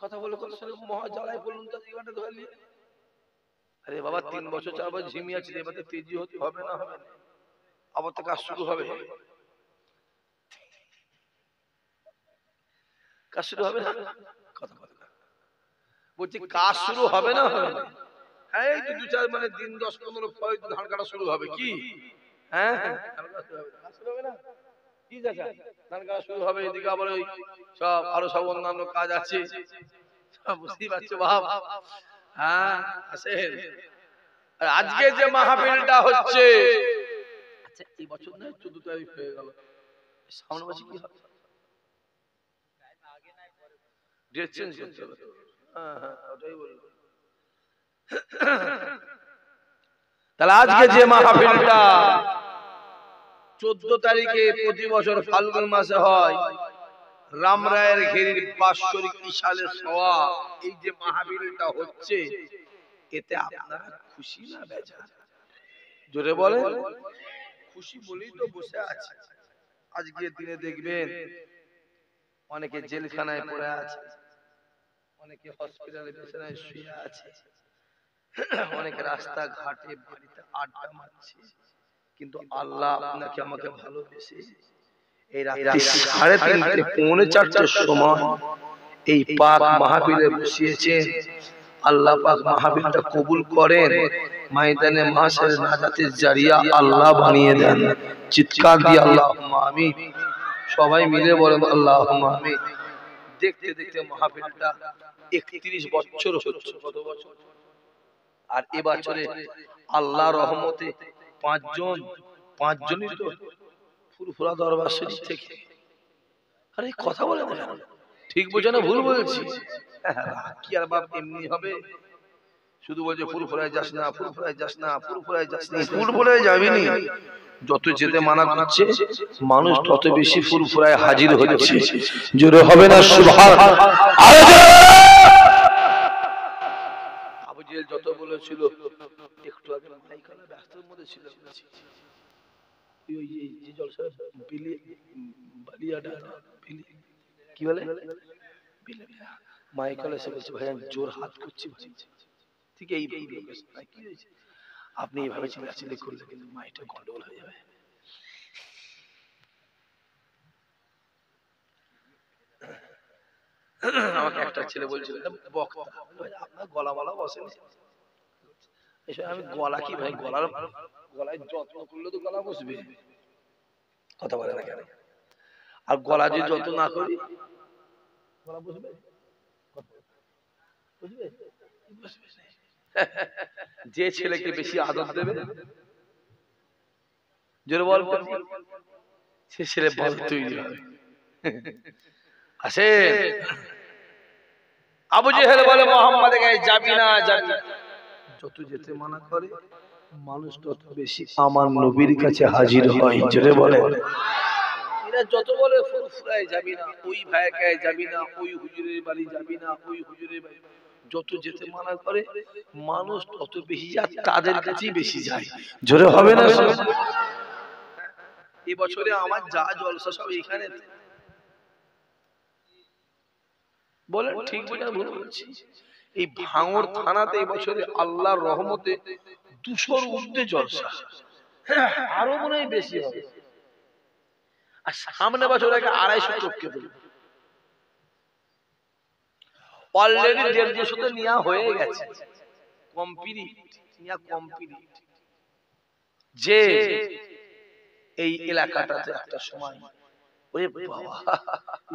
কথা বলে কথা শুনে মহা জ্বালায় বলুন তো জীবনটা ধরে নিয়ে। আরে বাবা 3 বছর 4 বছর ঝিমিয়ে আছে, এবারে তেজি হতে হবে না হবে না, আবার তো কাজ শুরু হবে, কাজ শুরু হবে না, কথা বলে না বলছি কাজ শুরু হবে না হবে না। হ্যাঁ এই তো 2-4 মানে দিন 10-15 পরে ধান কাটা শুরু হবে কি, হ্যাঁ কাজ শুরু হবে না কি চাচা, ধান কাটা শুরু হবে, এদিকে আবার ওই সব আরো সব অন্যান্য কাজ আছে, সব বুঝতেই পারছো বাপ। হ্যাঁ আসেন, আর আজকে যে মাহফিলটা হচ্ছে, আচ্ছা এই বছর না 14 তারিখ হয়ে গেল, সামনে বছর কি হবে, ডেট চেঞ্জ করতে হবে। হ্যাঁ হ্যাঁ ওটাই বলবো। তাহলে আজকে যে মাহফিলটা 14 তারিখে প্রতি বছর ফাল্গুন মাসে হয়, রামরায়ের ঘেরির বাৎসরিক ইশালের সওয়াব, এই যে মাহফিলটা হচ্ছে এতে আপনারা খুশি না বেজার? জোরে বলেন। খুশি বলেই তো বসে আছে। আজকের দিনে দেখবেন অনেকে জেলখানায় পড়ে আছে, অনেকে হসপিটালে বিছানায় শুয়ে আছে, অনেকে রাস্তা ঘাটে বাড়িতে আড্ডা মারছে, কিন্তু আল্লাহ আপনাকে আমাকে ভালোবেসে এই রাত্রি 3:30 পৌনে 4টার সময় এই পাক মাহফিলে বসিয়েছেন। আল্লাহ পাক মাহফিলটা কবুল করেন, ময়দানে মাহশার নাজাতের জারিয়া আল্লাহ বানিয়ে দেন। চিৎকার দিয়ে আল্লাহুম্মা আমিন। সবাই মিলে বলেন আল্লাহুম্মা আমিন। দেখতে দেখতে মাহফিলটা 31 বছর হচ্ছে, কত বছর, আর এই বছরে আল্লাহর রহমতে 5জনই তো ফুরফুরা দরবার শরীফ থেকে। আরে কথা বলে না, ঠিক বোঝে না ভুল বলছি? কি আর বাপ এমনি হবে, শুধু বলছে ফুরফুরায় যাস না, ফুরফুরায় যাস না, ফুরফুরায় যাস না, ফুরফুরায় যাবি নি। যত যেতে মানা করছে মানুষ তত বেশি ফুরফুরায় হাজির হচ্ছে। জোরে হবে না সুবহানাল্লাহ? আবু জেহেল যত বলেছিল, একটু আগে মাইকালা ব্যস্তর মধ্যে ছিল, ওই যে জলসা বালিয়াটা কি বলে মাইকেল এসে বলছে ভাই আমি জোর হাত করছি, ঠিক এই কি হয়েছে, আপনি এইভাবে চিল্লাচিল্লি করলে কিন্তু মাইটা গন্ডগোল হয়ে যাবে। আমাকে একটা ছেলে বলছিল বক্তা, আপনার গলা বলা বসেনি, আমি গলা কি ভাই, গলায় যত্ন করলে তো গলা বসবে, কথা বলে না কেন? আর গলা যে যত্ন না করি গলা বসবে, বুঝবে? যে ছেলেকে বেশি আদর দেবে, জোরে বল, সে ছেলে বল তৈরি হবে। আসে আবু জেহেল বলে মুহাম্মাদের গায়ে যাবি না, যাবি না। যত যেতে মানা করে মানুষ তত বেশি আমার নবীর কাছে হাজির হয়। জোরে বলে, এরা যত বলে ফুরফুরায় যাবি না, ওই ভাইয়ের গায়ে যাবি না, ওই হুজুরের বাড়ি যাবি না, ওই হুজুরের বাড়ি, যত যেতে মানা করে মানুষ তত বেশি যায়, তাদের কাছেই বেশি যায়। জোরে হবে না? এই বছরে আমার যা জলসা সব এখানে, বলেন ঠিক বলে ভুল বলছি? এই ভাঙড় থানাতে এই বছরে আল্লাহর রহমতে 200-র ঊর্ধ্বে জলসা, আরো মনে হয় বেশি হবে। আর সামনে বছর আগে 250 টপকে দেবে, অলরেডি 150 নেওয়া হয়ে গেছে, কমপ্লিট। যে এই এলাকাটাতে একটা সময় ওরে বাবা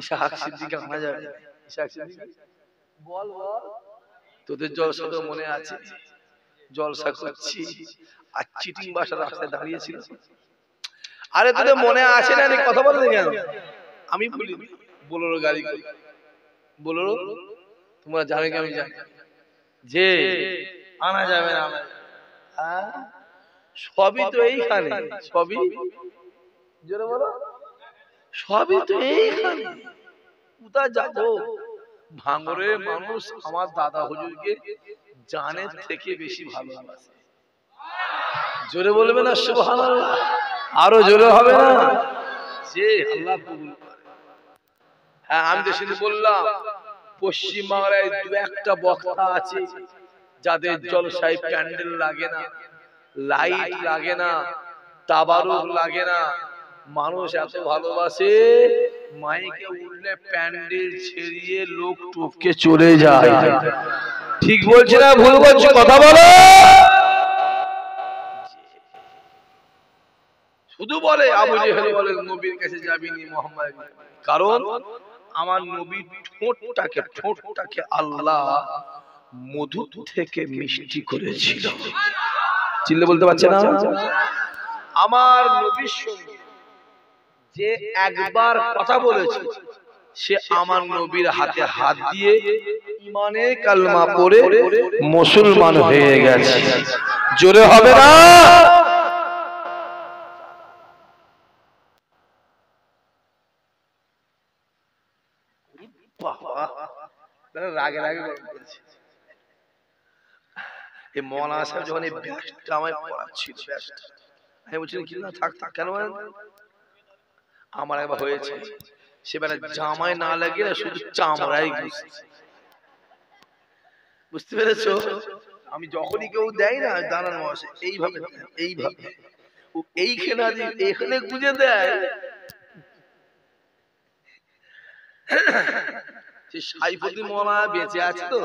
ইসহাক সিদ্দিক আনা যাবে, ইসহাক সিদ্দিক বল বল, তোদের জলসা তো মনে আছে, জলসা করছি আর চিটিং বাসা রাস্তায় দাঁড়িয়েছিল। আরে তোদের মনে আছে না, কথা বলতে কেন? আমি বলি বোলেরো গাড়ি করি, বোলেরো তোমরা জানো কি আমি জানি, যে আনা যাবে না, সবই তো এইখানে, সবই জোরে বলো, সবই তো এইখানে, কোথায় যাবো? ভাঙড়ের মানুষ আমার দাদা হুজুরকে জানের থেকে বেশি ভালোবাসে। জোরে বলবে না সুবহানাল্লাহ? আরো জোরে হবে না? যে আল্লাহ কবুল করে। হ্যাঁ আমি তো শুধু বললাম পশ্চিম বাংলায় দু একটা বক্তা আছে যাদের জলসায় প্যান্ডেল লাগে না, লাইট লাগে না, তাবারুক লাগে না, মানুষ এত ভালোবাসে মাইকে উঠলে প্যান্ডেল ছেড়িয়ে লোক টপকে চলে যায়। ঠিক বলছি না ভুল বলছি? কথা বলো। শুধু বলে আবু জেহেল বলে নবীর কাছে যাবিনি মুহাম্মদ, কারণ আমার নবীর ঠোঁটটাকে আল্লাহ মধু থেকে মিষ্টি করেছিল। চিল্লে বলতে পারছে না? আমার নবীর সঙ্গে যে একবার কথা বলেছে সে আমার নবীর হাতে হাত দিয়ে ঈমানের কালমা পড়ে মুসলমান হয়ে গেছে। জোরে হবে না? রাগে রাগে বলছে এই মৌলানা সাহেব যখন এই ব্যাসটা আমায় পড়াচ্ছিল, ব্যাসটা আমি বলছিলাম কি না থাক থাক, কেন আমার একবার হয়েছে সেবারে জামায় না লাগে না শুধু চামড়াই ঘুষছে। বুঝতে পেরেছো? আমি যখনই কেউ দেয় না দাঁড়ানো বসে এইভাবে এইভাবে ও এইখানে এখানে গুঁজে দেয়। সে সাইফুদ্দিন মৌলানা বেঁচে আছে তো,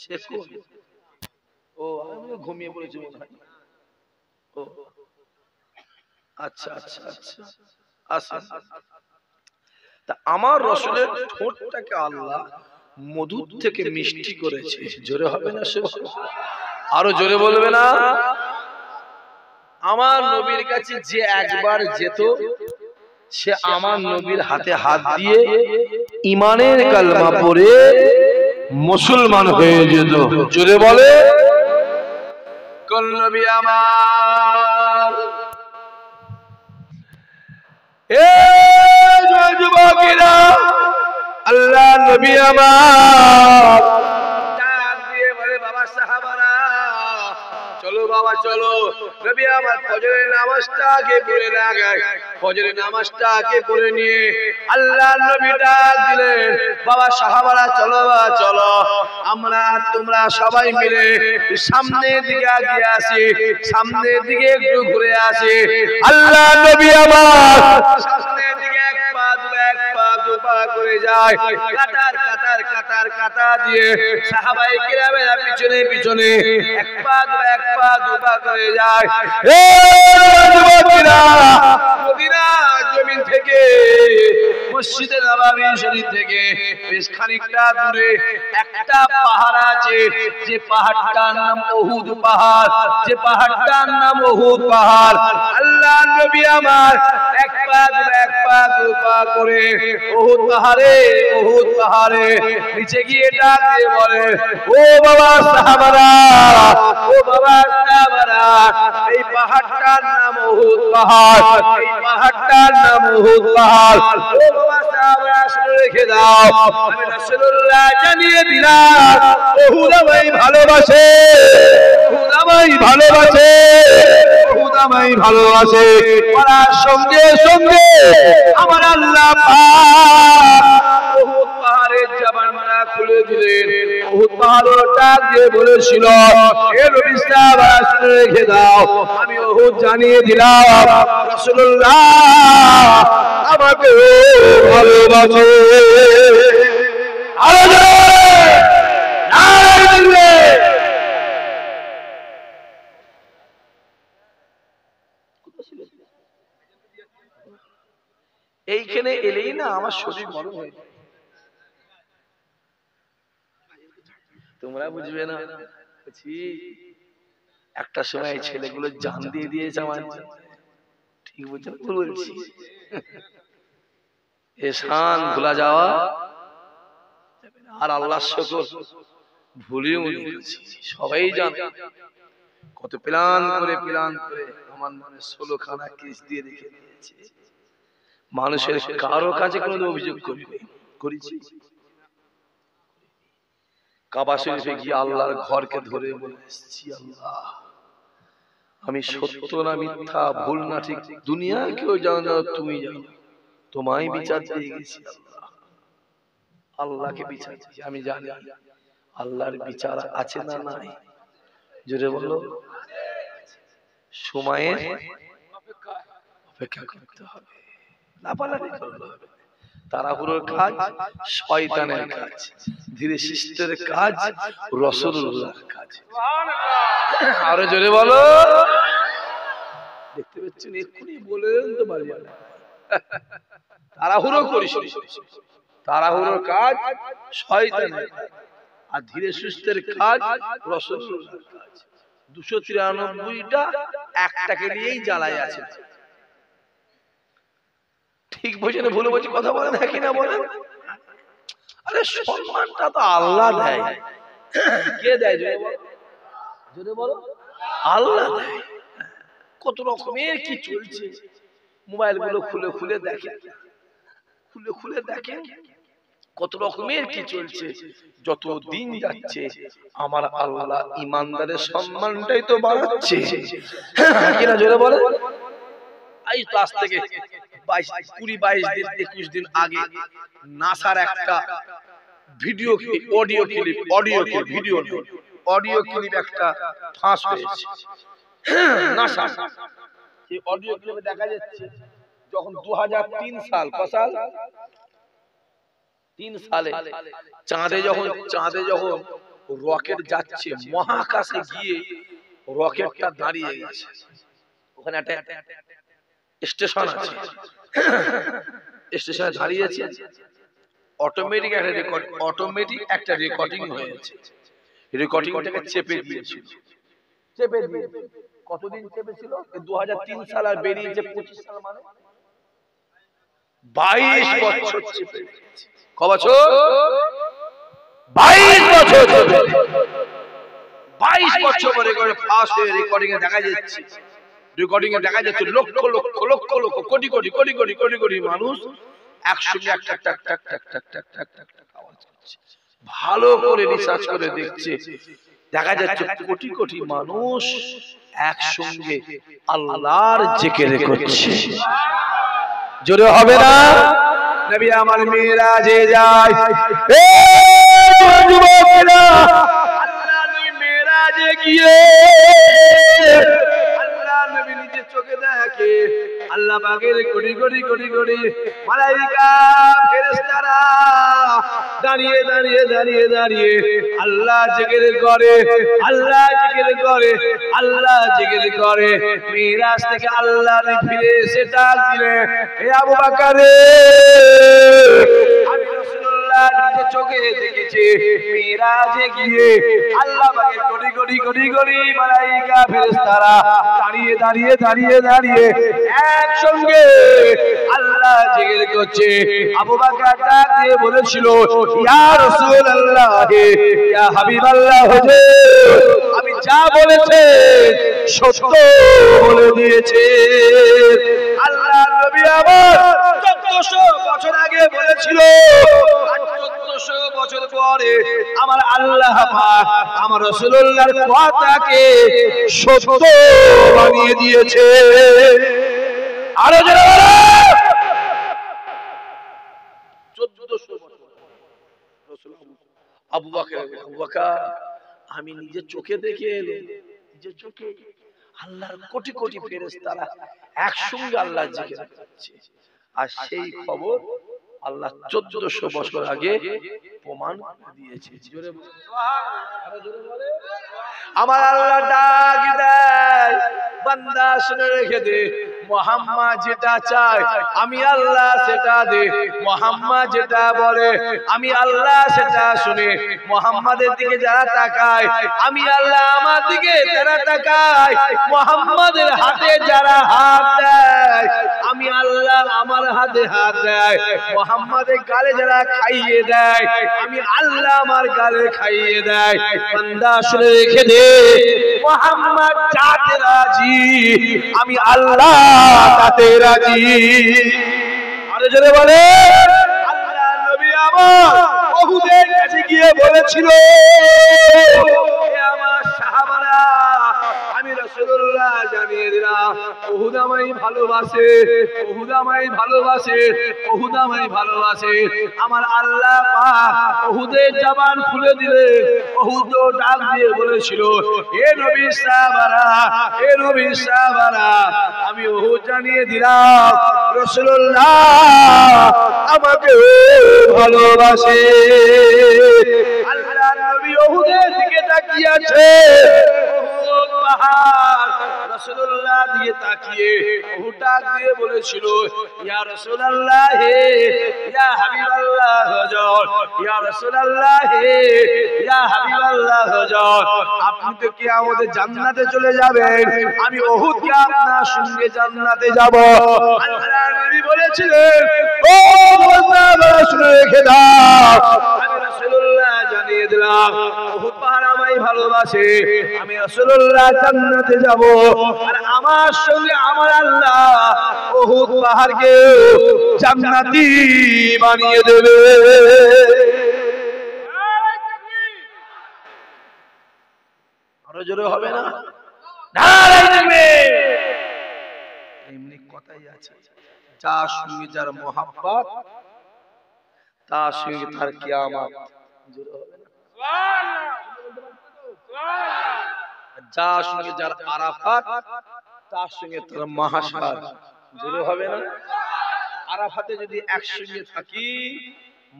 সে ও আমি ঘুমিয়ে পড়েছি মনে হয়। ও আচ্ছা আচ্ছা আচ্ছা আচ্ছা। তা আমার রসুলের ঠোঁটটাকে আল্লাহ মধু থেকে মিষ্টি করেছে। জোরে হবে না? আরো জোরে বলবে না? আমার নবীর কাছে যে একবার যেত সে আমার নবীর হাতে হাত দিয়ে ঈমানের কালমা পড়ে মুসলমান হয়ে যেত। জোরে বলে কোন নবী আমার? এ যুবকেরা, আল্লাহ নবী আমার ডাক দিয়ে বলে বাবা সাহাবারা চলো বাবা চলো। নবী আমার ফজরের নামাজটা আগে পড়ে না গায়, ফজরের নামাজটা আগে পড়ে নিয়ে আল্লাহ নবী ডাক দিলেন বাবা সাহাবারা চলো বাবা চলো, আমরা তোমরা সবাই মিলে সামনের দিকে এগিয়ে আসি, সামনের দিকে একটু ঘুরে আসি। আল্লাহ নবী আমার সামনের দিকে এক পা দু পা করে যায়, কাতার কাতার কাতার কাতার দিয়ে সাহাবায়ে কিরামেরা পিছনে পিছনে এক পা দু পা করে যায়। এ যুবকেরা, মদিনা জমিন থেকে মসজিদে নববী শরীফ থেকে বেশ খানিকটা দূরে একটা পাহাড় আছে, যে পাহাড়টার নাম উহুদ পাহাড়, যে পাহাড়টার নাম উহুদ পাহাড়। আল্লাহ নবী আমার এক পা দু পা করে উহুদ পাহাড়ে নিচে গিয়ে ডাক দিয়ে বলে ও বাবা সাহাবারা, ও বাবা সাহাবারা, এই পাহাড়টার নাম উহুদ পাহাড়, এই পাহাড়টার নাম উহুদ পাহাড়। ও বাবা সাহাবারা শুনে রেখে দাও, আমি রাসূলুল্লাহ জানিয়ে দিলাম উহুদ আমায় ভালোবাসে, উহুদ আমায় ভালোবাসে, উহুদ আমায় ভালোবাসে। বলার সঙ্গে সঙ্গে আমার আল্লাহ পাক উহুদ পাহাড়ের জবানটা খুলে দিলেন। উহুদ পাহাড় ডাক দিয়ে বলেছিল হে নবী সাহাবারা শুনে রেখে দাও, আমি উহুদ জানিয়ে দিলাম রাসূলুল্লাহ আমাকে ভালোবাসে। আরো জোরে এইখানে এলেই না আমার শরীর গরম হয়ে যায়। তোমরা বুঝবে না, একটা সময় ছেলেগুলো জান দিয়ে দিয়েছে আমার। ঠিক বলছি? এহসান ভুলা যাওয়া আর আল্লাহর শুকর ভুলিও গেছি। সবাই জানে কত প্ল্যান করে আমার মনে 16 খানা কেস দিয়ে রেখে দিয়েছে। মানুষের কারো কাছে কোনো অভিযোগ করেছি? কাবা শরীফে গিয়ে আল্লাহর ঘরকে ধরে বলে এসেছি আল্লাহ আমি সত্য না মিথ্যা, ভুল না ঠিক দুনিয়া কেউ জানো না, তুমি জানো, তোমায় বিচার দিয়ে গেছি আল্লাহ। আল্লাহকে বিচারছি, আমি জানি আল্লাহর বিচার আছে না নাই, জোরে বলো। সময়ের অপেক্ষা করতে হবে, লাফালাফি করতে হবে। তাড়াহুড়োর কাজ শয়তানের কাজ, ধীরে সুস্থের কাজ রাসূলুল্লাহর কাজ। আরো জোরে বলো। দেখতে পাচ্ছেন এক্ষুনি বলেন তো পারি না, তাড়াহুড়ো করিস, তাড়াহুড়োর কাজ শয়তানের কাজ, আর ধীরে সুস্থের কাজ রাসূলুল্লাহর কাজ। 293টা একটাকে নিয়েই জ্বালায় আছে। ঠিক বলছেন ভুল বলছি, কথা বলেন হ্যাঁ কি না বলেন? আরে সম্মানটা তো আল্লাহ দেয়। কে দেয় যদি বলো? আল্লাহ দেয়। কত রকমের কি চলছে, মোবাইল গুলো খুলে খুলে দেখেন, খুলে খুলে দেখেন কত রকমের কি চলছে। যত দিন যাচ্ছে আমার আল্লাহ ইমানদারের সম্মানটাই তো বাড়াচ্ছে, কিনা জোরে বলে। এই তো আজ থেকে 20-22 দিন 21 দিন আগে নাসার একটা ভিডিও অডিও ক্লিপ একটা ফাঁস হয়েছে নাসা। এই অডিও ক্লিপে দেখা যাচ্ছে যখন 2003 সাল, কত সাল? 3 সালে চাঁদে যখন রকেট যাচ্ছে, মহাকাশে গিয়ে রকেটটা দাঁড়িয়ে গেছে। ওখানে একটা স্টেশন আছে, স্টেশনে দাঁড়িয়েছে, অটোমেটিক একটা রেকর্ডিং হয়েছে। রেকর্ডিংটাকে চেপে দিয়েছিল, কতদিন চেপেছিল? 2003 সাল আর বেরিয়েছে 25 সাল, মানে 22 বছর চেপে দিয়েছে। ক বছর? 22 বছর। 22 বছর পরে ফার্স্ট রেকর্ডিং এ দেখা যাচ্ছে, লক্ষ লক্ষ লক্ষ লক্ষ কোটি কোটি কোটি কোটি কোটি কোটি মানুষ একসঙ্গে আওয়াজ করছে। ভালো করে রিসার্চ করে দেখছে, দেখা যাচ্ছে কোটি কোটি মানুষ একসঙ্গে আল্লাহর জিকির করছে। জোরে হবে না? নবী আমার মেরাজে যায়, যুবকেরা আল্লাহ নবী মেরাজে গিয়ে আল্লাহ পাকের কোটি কোটি কোটি কোটি মালাইকা ফেরেশতারা দাঁড়িয়ে দাঁড়িয়ে দাঁড়িয়ে দাঁড়িয়ে আল্লাহ জিকির করে, আল্লাহ জিকির করে, আল্লাহ জিকির করে। মিরাজ থেকে আল্লাহ ফিরে এসে ডাক দিলেন, হে আবু বকর, আমি রাসূলুল্লাহ নিজে চোখে দেখেছি মিরাজে গিয়ে আল্লাহ পাকের কোটি কোটি কোটি কোটি মালাইকা ফেরেশতারা দাঁড়িয়ে দাঁড়িয়ে দাঁড়িয়ে দাঁড়িয়ে একসঙ্গে আল্লাহ জিকির করছে। আবু বকর ডাক দিয়ে বলেছিল, ইয়া রাসূলুল্লাহ, ইয়া হাবিবাল্লাহ, হুজুর আমি যা বলেছে সত্য বলে দিয়েছে। আল্লাহ নবী আমার 1400 বছর আগে বলেছিল, 1400 বছর পরে আমার আল্লাহ পাক আমার রাসূলুল্লাহর কথাকে সত্য বানিয়ে দিয়েছে। আরো যারা 1400 বছর আবু বকর আমি নিজের চোখে দেখে এলাম, নিজের চোখে আল্লাহর কোটি কোটি ফেরেশতারা একসঙ্গে আল্লাহ জিকির করছে। আর সেই খবর আল্লাহ 1400 বছর আগে প্রমাণ দিয়েছে। জোরে বলে সুবহানাল্লাহ, জোরে বলে। আমার আল্লাহ ডাক দেয়, বান্দা শুনে রেখে দে, মুহাম্মদ যেটা চায় আমি আল্লাহ সেটা দে, মুহাম্মদ যেটা বলে আমি আল্লাহ সেটা শুনে। মুহাম্মাদের দিকে যারা তাকায় আমি আল্লাহ আমার দিকে তারা তাকায়। মুহাম্মাদের হাতে যারা হাত দেয় আমি আল্লাহ আমার হাতে হাত দেয়। মুহাম্মাদের গালে যারা খাইয়ে দেয় আমি আল্লাহ আমার গালে খাইয়ে দেয়। বান্দা শুনে রেখে দে, মুহাম্মদ যাতে রাজি আমি আল্লাহ তাতে রাজি। আরে জোরে বলে। আল্লাহ নবী আমার উহুদের কাছে গিয়ে বলেছিল, হে আমার সাহাবারা, আমি রাসূলুল্লাহ জানিয়ে দিলাম উহুদ আমায় ভালোবাসে, উহুদ আমায় ভালোবাসে, উহুদ আমায় ভালোবাসে। আমার আল্লাহ পাক উহুদের জবান খুলে দিলে উহুদ ডাক দিয়ে বলেছিল, হে নবী সাহাবারা, হে নবী সাহাবারা, আমি উহুদ জানিয়ে দিলাম রাসূলুল্লাহ আমাকে ভালোবাসে। আল্লাহর নবী উহুদের দিকে তাকিয়ে আছে, উহুদ পাহাড় রাসূলুল্লাহ দিকে তাকিয়ে উহুদ ডাক দিয়ে বলেছিল, ইয়া রাসূলুল্লাহ, ইয়া হাবিবাল্লাহ হুজুর, ইয়া রাসূলুল্লাহ, ইয়া হাবিবাল্লাহ হুজুর, আপনি তো কিয়ামতে জান্নাতে চলে যাবেন, আমি উহুদ কে আপনার সঙ্গে জান্নাতে যাব। আল্লাহর নবী বলেছিলেন, ও বান্দা শুনে রেখে দাও, আমি রাসূলুল্লাহ জানিয়ে দিলাম উহুদ পাহাড় আমায় ভালোবাসে, আমি রাসূলুল্লাহ জান্নাতে যাব, আর আমার সঙ্গে আমার আল্লাহ উহুদ পাহাড়কে জান্নাতি বানিয়ে দেবে। আরো জোরে হবে না? নারায়ে তাকবীর। এমনি কথাই আছে, যার সঙ্গে যার মহব্বত তার সঙ্গে তার কিয়ামত। জোরে হবে না? যার সঙ্গে যার আরাফাত তার সঙ্গে তার মাহশার। জোরে হবে না? আরাফাতে যদি একসঙ্গে থাকি,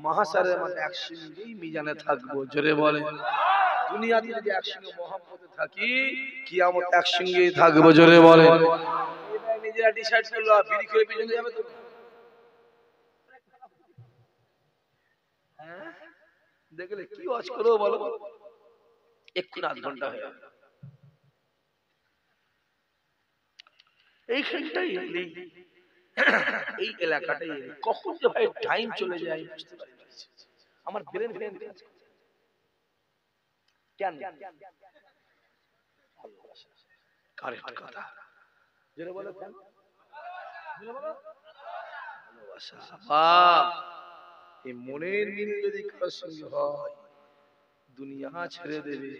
মাহশারের মধ্যে একসঙ্গেই মিজানে থাকবো। জোরে বলে। দুনিয়াতে যদি একসঙ্গে মহব্বতে থাকি, কিয়ামত একসঙ্গেই থাকবো। জোরে বলে। এবার নিজেরা ডিসাইড করলো বিড়ি খেয়ে পিছনে যাবে তো। হ্যাঁ, দেখলে কি ওয়াজ করবো বলো, একটু আধ ঘন্টা হয়ে গেল। এইখানটাই এই এলাকাটাই কখন যে ভাই টাইম চলে যায় বুঝতে পারি না। আমার ব্রেন কাজ করে কেন? কারেক্ট কথা। জেনে বলো কেন? জেনে বলো। ভালোবাসা। বাপ, এই মনের মিল যদি কারোর সঙ্গে হয়, দুনিয়া ছেড়ে দেবে।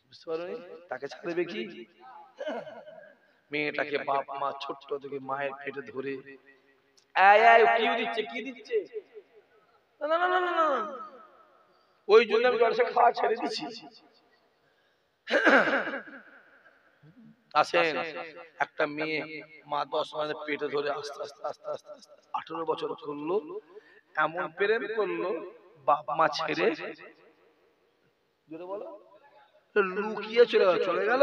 বুঝতে পারোনি? তাকে ছাড়বে কি? মেয়েটাকে বাপ মা ছোট্ট থেকে মায়ের পেটে ধরে কি দিচ্ছে, কি দিচ্ছে, না না না না না, ওই জন্য আমি জলসা খাওয়া ছেড়ে দিচ্ছি। আসেন, একটা মেয়ে মা 10 মাসে পেটে ধরে আস্তে আস্তে আস্তে আস্তে 18 বছর করলো, এমন প্রেম করলো বাপ মা ছেড়ে বলো লুকিয়ে চলে গেল,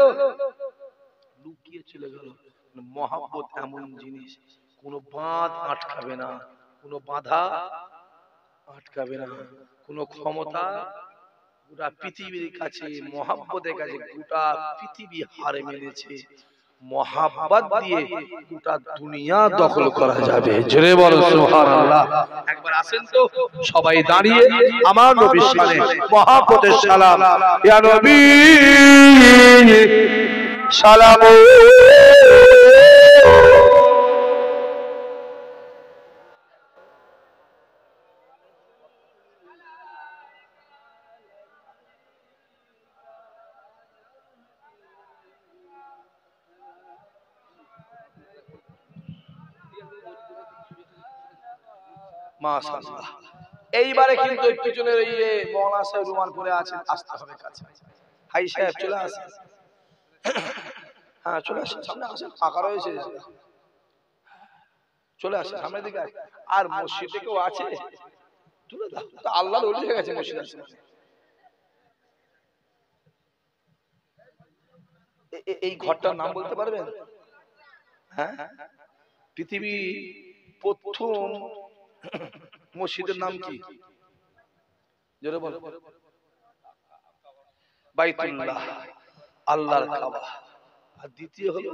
লুকিয়ে চলে গেল। মহব্বত এমন জিনিস, কোনো বাঁধ আটকাবে না, কোনো বাধা আটকাবে না, কোনো ক্ষমতা গোটা পৃথিবীর কাছে মহব্বতের কাছে গোটা পৃথিবী হারে মেনেছে। মহব্বত দিয়ে গোটা দুনিয়া দখল করা যাবে। জোরে বলো সুবহানাল্লাহ। একবার আসেন তো সবাই দাঁড়িয়ে আমার নবীর শানে মহব্বতের সালাম। ইয়া নবী সালাম। মাশাআল্লাহ। এইবারে কিন্তু পিছনের এই মওলানা সাহেব রুমাল পরে আছেন, আসতে হবে কাছে। হাই সাহেব চলে আসেন। হ্যাঁ চলে আসেন, সামনে আসেন, ফাঁকা রয়েছে, চলে আসেন সামনের দিকে। আর মসজিদে কেউ আছে? তুলে দাও, তো আল্লাহর ওলি হয়ে গেছে মসজিদ আছে। এই ঘরটার নাম বলতে পারবেন? হ্যাঁ, পৃথিবী প্রথম মসজিদের নাম কি? জোরে বলো। বাইতুল্লাহ, আল্লাহর কাবা। আর দ্বিতীয় হলো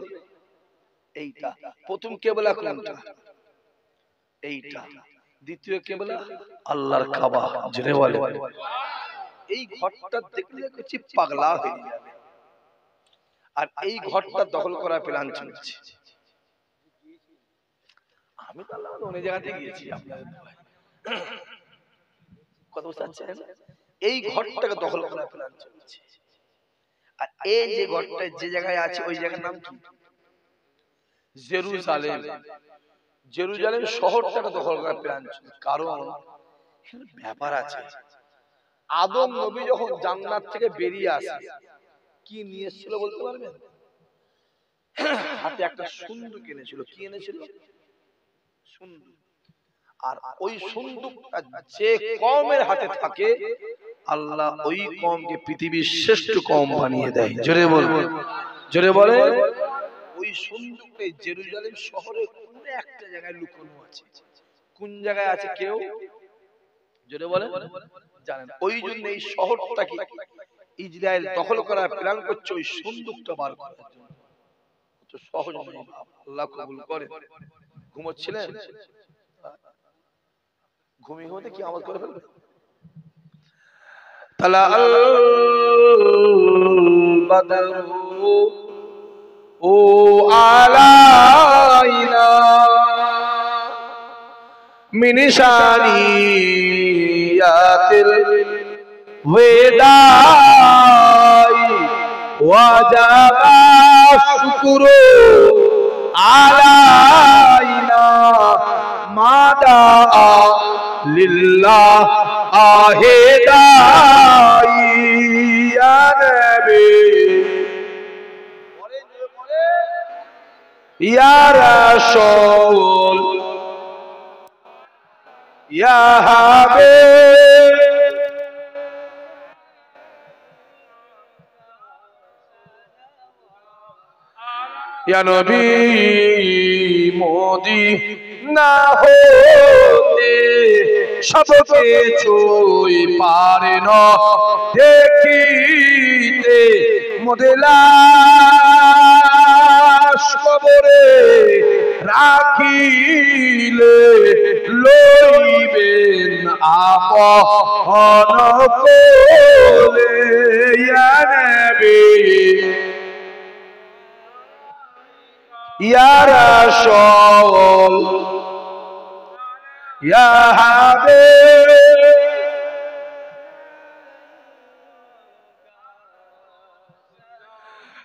এইটা। প্রথম কিবলা কোনটা? এইটা। দ্বিতীয় কিবলা আল্লাহর কাবা। জোরে বলো। এই ঘরটা দেখলে কিছু পাগলা হয়ে যাবে। আর এই ঘরটা দখল করার প্ল্যান চলছে। আমি তো আল্লাহ অনেক জায়গাতে গিয়েছি আপনাদের দোয়ায়। কথা বুঝতে পারছেন? এই ঘরটাকে দখল করার প্ল্যান চলছে। আর এই যে ঘরটা যে জায়গায় আছে ওই জায়গার নাম কি? জেরুজালেম। জেরুজালেম শহরটাকে দখল করার প্ল্যান ছিল। কারণ ব্যাপার আছে, আদম নবী যখন জান্নাত থেকে বেরিয়ে আসে কি নিয়ে এসেছিল বলতে পারবেন? হাতে একটা সুন্দুক এনেছিল। কি এনেছিল? সুন্দুক। আর ওই সুন্দুকটা যে কওমের হাতে থাকে আল্লাহ ওই কওমকে পৃথিবীর শ্রেষ্ঠ কওম বানিয়ে দেয়। জোরে বলবো, জোরে বলে। ওই সুন্দুকটাই জেরুজালেম শহরে কোন একটা জায়গায় লুকানো আছে। কোন জায়গায় আছে কেউ জোরে বলে জানেন? ওই জন্য এই শহরটাকে ইসরায়েল দখল করার প্ল্যান করছে ওই সুন্দুকটা বার করার জন্য। তো সহজ নয়, আল্লাহ কবুল করে। ঘুমোচ্ছিলেন, ঘুমিয়ে ঘুমোতে কি আমল করে ফেলবে? তালা আল বাদরু ও আলাইনা মিন শারিয়াতিল ওয়াদাই ওয়াজাবা শুকরু আলাইনা মাদা লিল্লাহ আহেদাই ইয়া নবী ইয়া রাসূল ইয়া হাবিব ইয়া নবী মদিনা হতে সব কিছুই পারে না দেখিতে মোদেলাস কবরে রাখিলে লইবেন আপন কোলে ইয়া নবী ইয়া রাসূল ইয়া হাবিব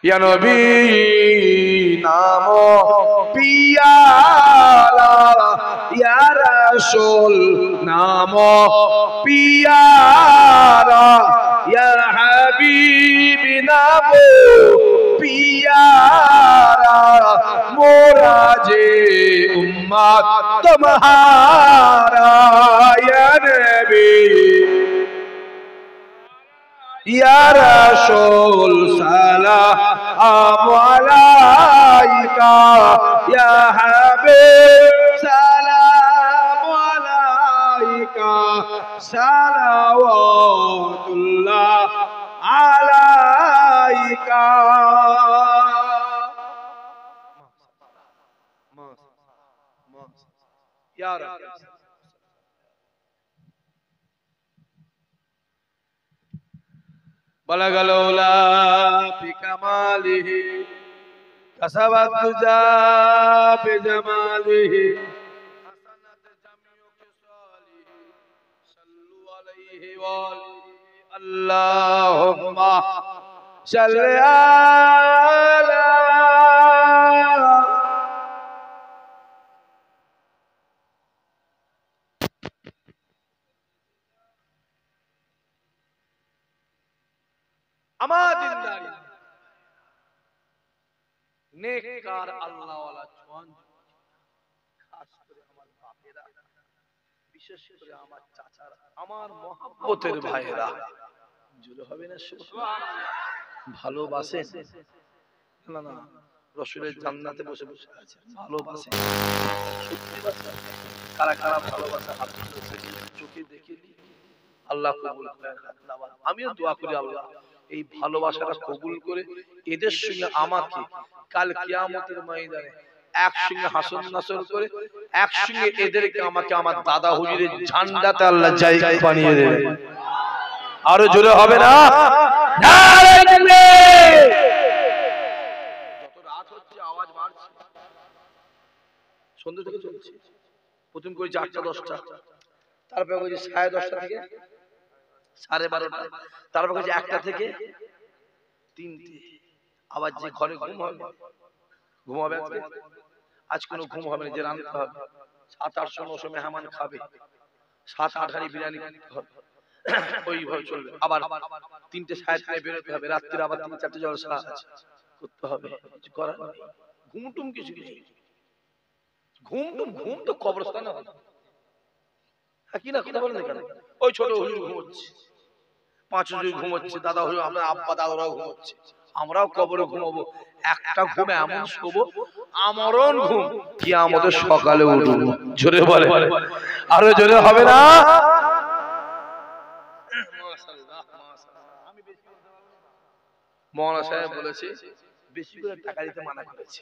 ইয়া নবী নাম পিয়ালা ইয়া রাসূল নাম পিয়ালা ইয়া হাবিব নাম পিয়ারা মোরা যে উম্মত তোমারা ইয়া নবী ইয়া রাসূল সালাম আলাইকা ইয়া হাবিব সালাম আলাইকা সালাওয়াতুল্লাহ আলাইকা ইয়া রাসূল بلغ الأولى بكماله كسب الدجى بجماله حسنت جميع خصاله صلوا عليه وآله اللهم صل على আমার দিনদারি নেককার আল্লাহ ওয়ালা জওয়ান, খাস করে আমার বাপেরা, বিশেষ করে আমার চাচারা, আমার মহব্বতের ভাইরা, জুড়ে হবে না সুবহানাল্লাহ, ভালোবাসেন না? না, রাসূলের জান্নাতে বসে বসে আছে, ভালোবাসেন সত্যি কথা। কারা কারা ভালোবাসা হাত তুলে চোখে দেখে আল্লাহ কবুল করেন। আমিও দোয়া করি আল্লাহ এই ভালোবাসাটা কবুল করে এদের সঙ্গে আমাকে কাল কিয়ামতের ময়দানে একসঙ্গে হাসন নাসর করে একসঙ্গে এদেরকে আমাকে আমার দাদা হুজুরের ঝান্ডাতে আল্লাহ জায়গা বানিয়ে দেবে। আরো জোরে হবে না? যত রাত হচ্ছে আওয়াজ বাড়ছে, সন্ধ্যা থেকে চলছে। প্রথম করেছি 8টা 10টা, তারপরে করেছি 10:30 থেকে 12:30, তারপর করেছি 1টা থেকে তিনটে। আবার যে ঘরে ঘুমাবে আজ কোনো ঘুম হবে না, যে রান্নতে হবে 700-800 মেহমান খাবে, 7-8 হাঁড়ি বিরিয়ানি হবে, ওইভাবে চলবে। আবার 3টে 3:30 বেরোতে হবে, রাত্রে আবার 3-4টে জলসা আছে করতে হবে, কিছু করার নেই। ঘুমটুম কিছু ঘুম তো কবরস্থানে হয় কি না, কথা বলেন কেন? ওই ছোট হুজুর ঘুমোচ্ছে, 5 হুজুর ঘুমোচ্ছে, দাদা হুজুর, আমরা আব্বা দাদারাও ঘুমোচ্ছে, আমরাও কবরে ঘুমাবো। একটা ঘুম এমন শোবো, আমরণ ঘুম, কিয়ামতের সকালে উঠবো। জোরে বলে, আরো জোরে হবে না? মৌলানা সাহেব বলেছে বেশি করে টাকা দিতে মানা করেছে।